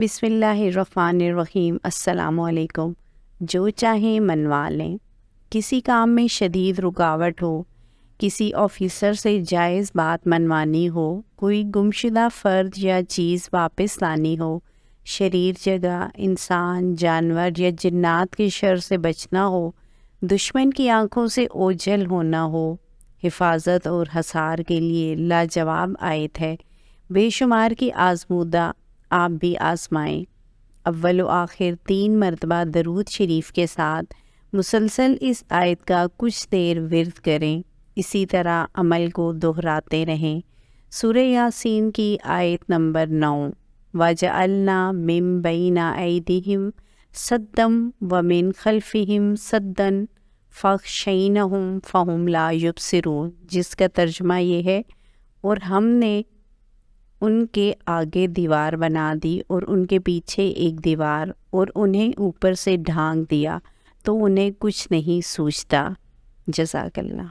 بسم اللہ الرحمن الرحیم۔ السلام علیکم۔ جو چاہیں منوا لیں۔ کسی کام میں شدید رکاوٹ ہو، کسی آفیسر سے جائز بات منوانی ہو، کوئی گمشدہ فرد یا چیز واپس لانی ہو، شریر جگہ، انسان، جانور یا جنات کے شر سے بچنا ہو، دشمن کی آنکھوں سے اوجھل ہونا ہو، حفاظت اور حصار کے لیے لاجواب آیت ہے۔ بے شمار کی آزمودہ آپ بھی آزمائیں۔ اول و آخر 3 مرتبہ درود شریف کے ساتھ مسلسل اس آیت کا کچھ دیر ورد کریں، اسی طرح عمل کو دہراتے رہیں۔ سورہ یاسین کی آیت نمبر 9، وَجَعَلْنَا مِن بَيْنَ أَيْدِيهِمْ سَدًّا وَمِن خَلْفِهِمْ سَدًّا فَأَغْشَيْنَاهُمْ فَهُمْ لَا يُبْصِرُونَ، جس کا ترجمہ یہ ہے، اور ہم نے ان کے آگے دیوار بنا دی اور ان کے پیچھے ایک دیوار، اور انہیں اوپر سے ڈھانک دیا تو انہیں کچھ نہیں سوچتا۔ جزاک اللہ۔